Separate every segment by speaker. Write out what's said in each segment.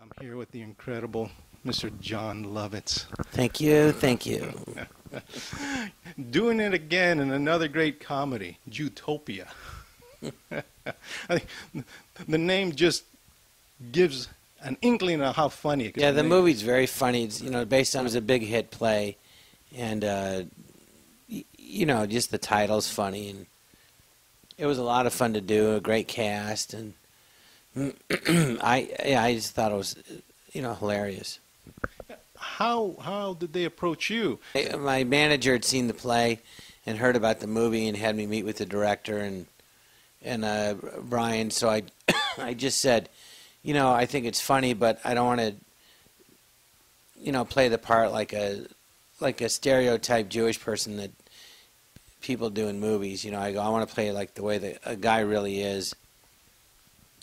Speaker 1: I'm here with the incredible Mr. Jon Lovitz.
Speaker 2: Thank you, thank you.
Speaker 1: Doing it again in another great comedy, Jutopia. I think the name just gives an inkling of how funny it could be.
Speaker 2: Yeah, the movie's very funny. It's, based on it was a big hit play, and just the title's funny, and it was a lot of fun to do. A great cast, and I just thought it was, hilarious.
Speaker 1: How did they approach you?
Speaker 2: My manager had seen the play and heard about the movie and had me meet with the director and Bryan. So I just said, I think it's funny, but I don't want to, play the part like a stereotype Jewish person that people do in movies. I go, I want to play it like the way that a guy really is.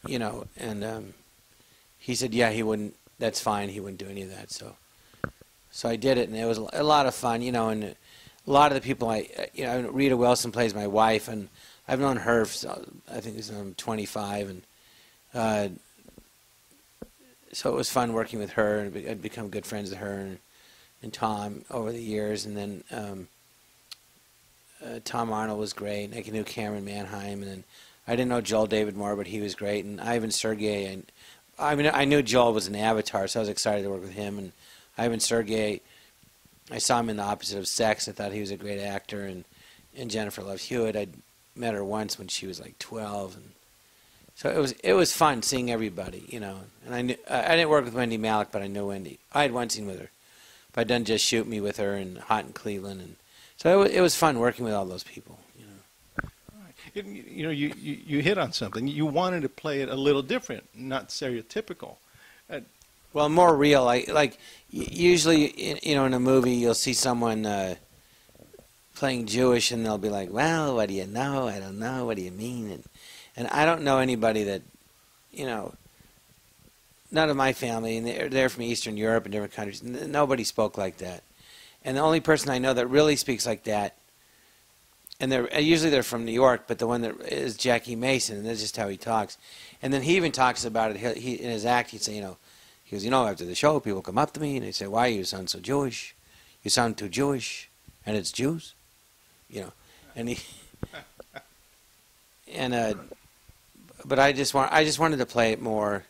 Speaker 2: And he said, yeah, he wouldn't. That's fine. He wouldn't do any of that. So I did it, and it was a lot of fun. And a lot of the people Rita Wilson plays my wife, and I've known her. I think I'm 25, and so it was fun working with her, and I'd become good friends with her and Tom over the years. And then Tom Arnold was great, and I knew Cameron Manheim, and then I didn't know Joel David Moore, but he was great, and Ivan Sergei. I knew Joel was an Avatar, so I was excited to work with him. And Ivan Sergei, I saw him in The Opposite of Sex. I thought he was a great actor, and Jennifer Love Hewitt. I'd met her once when she was like 12, and so it was fun seeing everybody, And I didn't work with Wendy Malick, but I knew Wendy. I had one scene with her, but I'd done Just Shoot Me with her and Hot in Cleveland, and so it was fun working with all those people.
Speaker 1: You hit on something. You wanted to play it a little different, not stereotypical.
Speaker 2: Well, more real. Usually, in a movie, you'll see someone playing Jewish, and they'll be like, "Well, what do you know? I don't know. What do you mean?" And I don't know anybody that, none of my family, and they're from Eastern Europe and different countries. Nobody spoke like that. And the only person I know that really speaks like that, and usually they're from New York, but the one that is Jackie Mason, and that's just how he talks. And then he even talks about it. He in his act, he'd say, he goes, after the show, people come up to me and they say, "Why you sound so Jewish? You sound too Jewish, and it's Jews," And he, but I just wanted to play it more,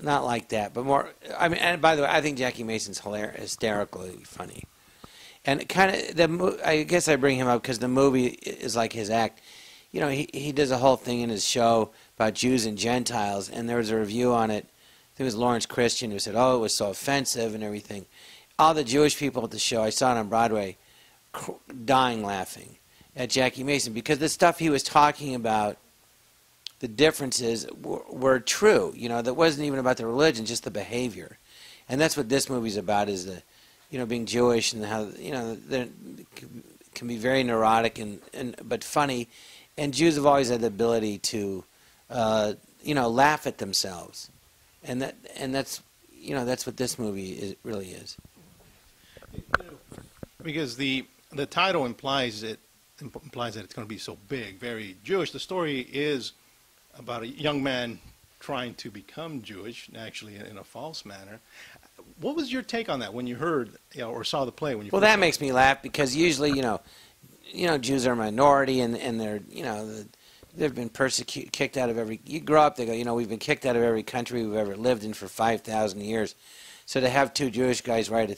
Speaker 2: not like that, but more. And by the way, I think Jackie Mason's hysterically funny. And kind of, I guess I bring him up because the movie is like his act. He does a whole thing in his show about Jews and Gentiles, and there was a review on it. I think it was Lawrence Christian who said, "Oh, it was so offensive and everything." All the Jewish people at the show, I saw it on Broadway, dying laughing at Jackie Mason because the stuff he was talking about, the differences were true. That wasn't even about the religion, just the behavior. And that's what this movie's about, is the being Jewish and how, they can be very neurotic but funny. And Jews have always had the ability to, laugh at themselves. And that's what this movie really is.
Speaker 1: Because the title implies that it's going to be so big, very Jewish. The story is about a young man trying to become Jewish, actually in a false manner. What was your take on that when you heard or saw the play? Well,
Speaker 2: that makes me laugh because usually, Jews are a minority and they're, they've been persecuted, kicked out of every. You grow up, they go, we've been kicked out of every country we've ever lived in for 5,000 years. So to have two Jewish guys write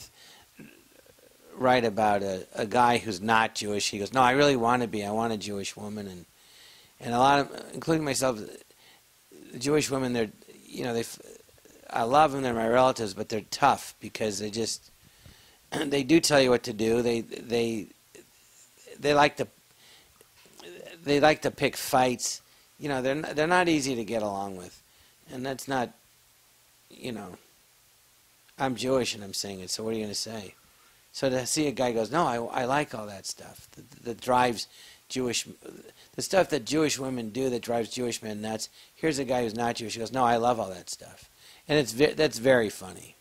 Speaker 2: about a guy who's not Jewish, he goes, "No, I really want to be. I want a Jewish woman," and a lot of, including myself, the Jewish women, they're, I love them. They're my relatives, but they're tough because they do tell you what to do. They like to pick fights. They're not easy to get along with, and that's not. I'm Jewish and I'm saying it. So what are you going to say? So to see a guy goes, "No, I like all that stuff that drives Jewish, the stuff that Jewish women do that drives Jewish men nuts." Here's a guy who's not Jewish. He goes, "No, I love all that stuff." And that's very funny.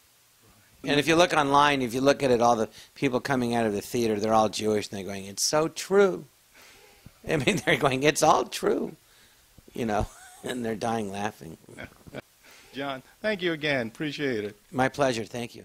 Speaker 2: And if you look online, if you look at it, all the people coming out of the theater, they're all Jewish, and they're going, "It's so true." They're going, "It's all true," and they're dying laughing.
Speaker 1: Jon, thank you again. Appreciate it.
Speaker 2: My pleasure. Thank you.